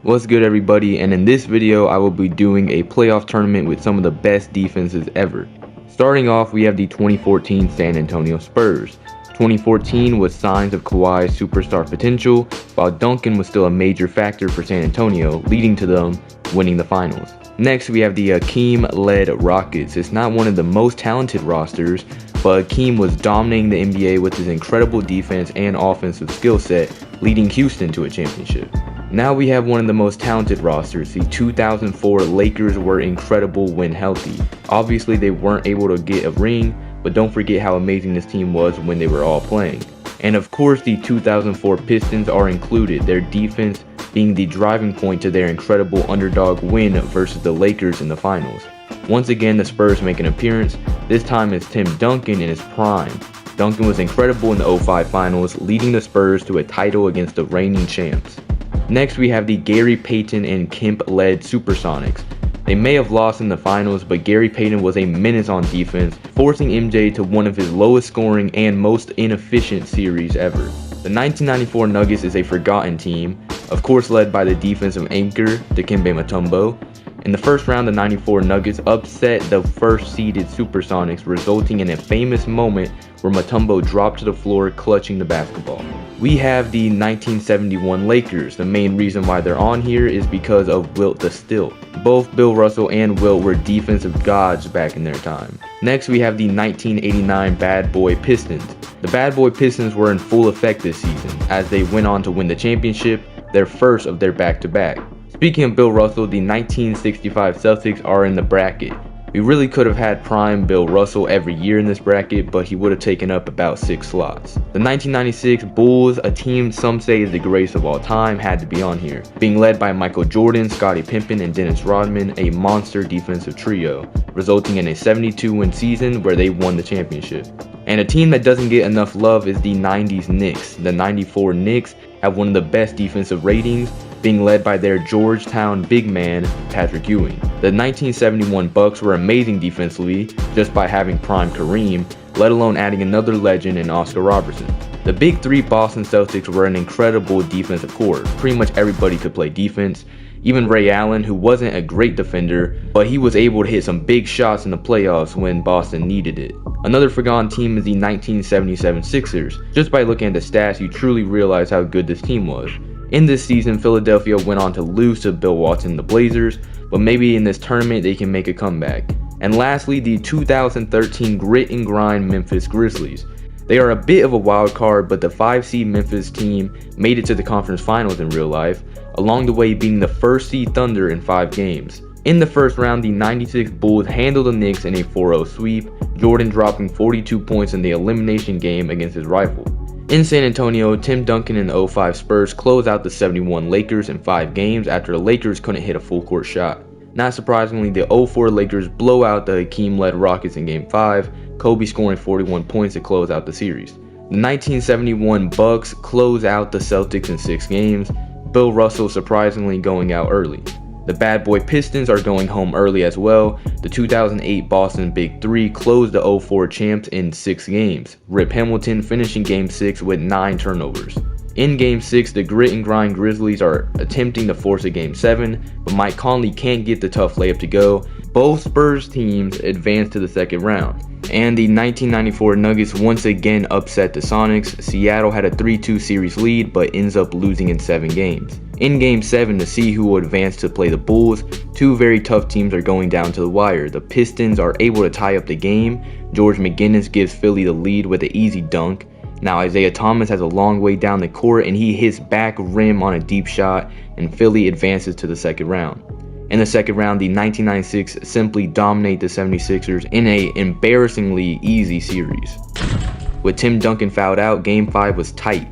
What's good, everybody? And in this video I will be doing a playoff tournament with some of the best defenses ever. Starting off, we have the 2014 San Antonio Spurs. 2014 was signs of Kawhi's superstar potential, while Duncan was still a major factor for San Antonio, leading to them winning the finals. Next, we have the Hakeem-led Rockets. It's not one of the most talented rosters, but Hakeem was dominating the NBA with his incredible defense and offensive skill set, leading Houston to a championship. Now we have one of the most talented rosters. The 2004 Lakers were incredible when healthy. Obviously they weren't able to get a ring, but don't forget how amazing this team was when they were all playing. And of course the 2004 Pistons are included, their defense being the driving point to their incredible underdog win versus the Lakers in the finals. Once again, the Spurs make an appearance. This time it's Tim Duncan in his prime. Duncan was incredible in the 05 finals, leading the Spurs to a title against the reigning champs. Next, we have the Gary Payton and Kemp-led Supersonics. They may have lost in the finals, but Gary Payton was a menace on defense, forcing MJ to one of his lowest scoring and most inefficient series ever. The 1994 Nuggets is a forgotten team, of course led by the defensive anchor, Dikembe Mutombo. In the first round, the 94 Nuggets upset the first-seeded Supersonics, resulting in a famous moment where Mutombo dropped to the floor clutching the basketball. We have the 1971 Lakers. The main reason why they're on here is because of Wilt the Stilt. Both Bill Russell and Wilt were defensive gods back in their time. Next, we have the 1989 Bad Boy Pistons. The Bad Boy Pistons were in full effect this season, as they went on to win the championship, their first of their back-to-back. Speaking of Bill Russell, the 1965 Celtics are in the bracket. We really could have had prime Bill Russell every year in this bracket, but he would have taken up about 6 slots. The 1996 Bulls, a team some say is the greatest of all time, had to be on here. Being led by Michael Jordan, Scottie Pippen, and Dennis Rodman, a monster defensive trio, resulting in a 72-win season where they won the championship. And a team that doesn't get enough love is the 90s Knicks. The 94 Knicks have one of the best defensive ratings, being led by their Georgetown big man, Patrick Ewing. The 1971 Bucks were amazing defensively just by having prime Kareem, let alone adding another legend in Oscar Robertson. The Big Three Boston Celtics were an incredible defensive core. Pretty much everybody could play defense. Even Ray Allen, who wasn't a great defender, but he was able to hit some big shots in the playoffs when Boston needed it. Another forgotten team is the 1977 Sixers. Just by looking at the stats, you truly realize how good this team was. In this season, Philadelphia went on to lose to Bill Walton and the Blazers, but maybe in this tournament they can make a comeback. And lastly, the 2013 Grit and Grind Memphis Grizzlies. They are a bit of a wild card, but the 5-seed Memphis team made it to the conference finals in real life, along the way being the first seed Thunder in 5 games. In the first round, the 96 Bulls handled the Knicks in a 4-0 sweep, Jordan dropping 42 points in the elimination game against his rival. In San Antonio, Tim Duncan and the 05 Spurs closed out the 71 Lakers in 5 games after the Lakers couldn't hit a full court shot. Not surprisingly, the 04 Lakers blow out the Hakeem-led Rockets in Game 5, Kobe scoring 41 points to close out the series. The 1971 Bucks close out the Celtics in 6 games, Bill Russell surprisingly going out early. The Bad Boy Pistons are going home early as well. The 2008 Boston Big Three closed the 04 champs in 6 games, Rip Hamilton finishing Game 6 with 9 turnovers. In Game 6, the Grit and Grind Grizzlies are attempting to force a Game 7, but Mike Conley can't get the tough layup to go. Both Spurs teams advance to the second round. And the 1994 Nuggets once again upset the Sonics. Seattle had a 3-2 series lead, but ends up losing in 7 games. In Game 7, to see who will advance to play the Bulls, 2 very tough teams are going down to the wire. The Pistons are able to tie up the game. George McGinnis gives Philly the lead with an easy dunk. Now Isaiah Thomas has a long way down the court and he hits back rim on a deep shot, and Philly advances to the second round. In the second round, the 1996 simply dominate the 76ers in a embarrassingly easy series. With Tim Duncan fouled out, Game 5 was tight.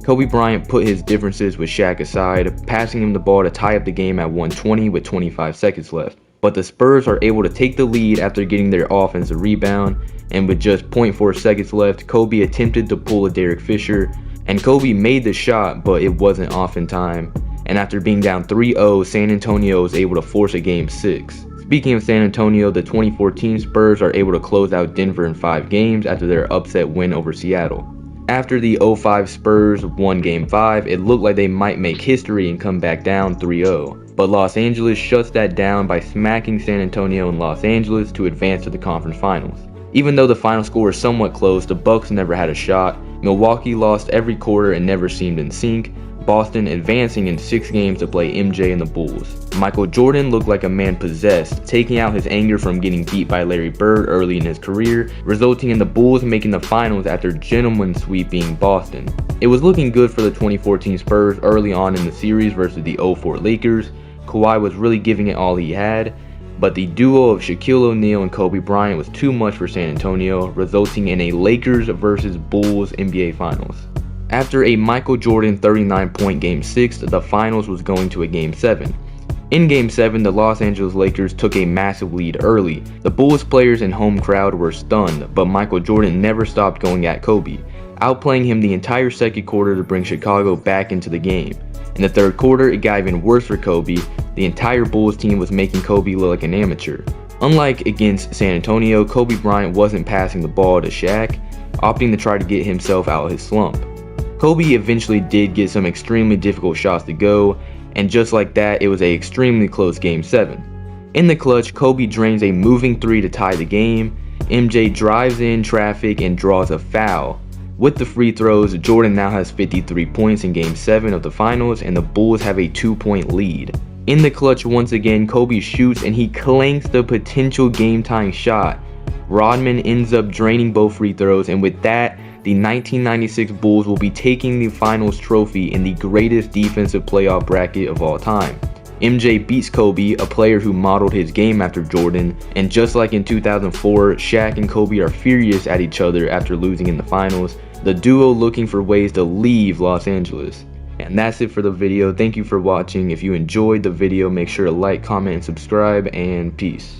Kobe Bryant put his differences with Shaq aside, passing him the ball to tie up the game at 120 with 25 seconds left. But the Spurs are able to take the lead after getting their offensive rebound, and with just 0.4 seconds left, Kobe attempted to pull a Derek Fisher, and Kobe made the shot, but it wasn't off in time. And after being down 3-0, San Antonio was able to force a Game 6. Speaking of San Antonio, the 2014 Spurs are able to close out Denver in 5 games after their upset win over Seattle. After the 05 Spurs won Game 5, it looked like they might make history and come back down 3-0. But Los Angeles shuts that down by smacking San Antonio and Los Angeles to advance to the conference finals. Even though the final score was somewhat close, the Bucks never had a shot. Milwaukee lost every quarter and never seemed in sync. Boston advancing in 6 games to play MJ and the Bulls. Michael Jordan looked like a man possessed, taking out his anger from getting beat by Larry Bird early in his career, resulting in the Bulls making the finals after gentleman sweeping Boston. It was looking good for the 2014 Spurs early on in the series versus the 04 Lakers. Kawhi was really giving it all he had, but the duo of Shaquille O'Neal and Kobe Bryant was too much for San Antonio, resulting in a Lakers versus Bulls NBA Finals. After a Michael Jordan 39-point Game 6, the finals was going to a Game 7. In Game 7, the Los Angeles Lakers took a massive lead early. The Bulls players and home crowd were stunned, but Michael Jordan never stopped going at Kobe, outplaying him the entire second quarter to bring Chicago back into the game. In the third quarter, it got even worse for Kobe. The entire Bulls team was making Kobe look like an amateur. Unlike against San Antonio, Kobe Bryant wasn't passing the ball to Shaq, opting to try to get himself out of his slump. Kobe eventually did get some extremely difficult shots to go, and just like that, it was an extremely close Game 7. In the clutch, Kobe drains a moving 3 to tie the game. MJ drives in traffic and draws a foul. With the free throws, Jordan now has 53 points in Game 7 of the finals, and the Bulls have a 2-point lead. In the clutch once again, Kobe shoots and he clanks the potential game-tying shot. Rodman ends up draining both free throws, and with that, the 1996 Bulls will be taking the finals trophy in the greatest defensive playoff bracket of all time. MJ beats Kobe, a player who modeled his game after Jordan, and just like in 2004, Shaq and Kobe are furious at each other after losing in the finals, the duo looking for ways to leave Los Angeles. And that's it for the video. Thank you for watching. If you enjoyed the video, make sure to like, comment, and subscribe, and peace.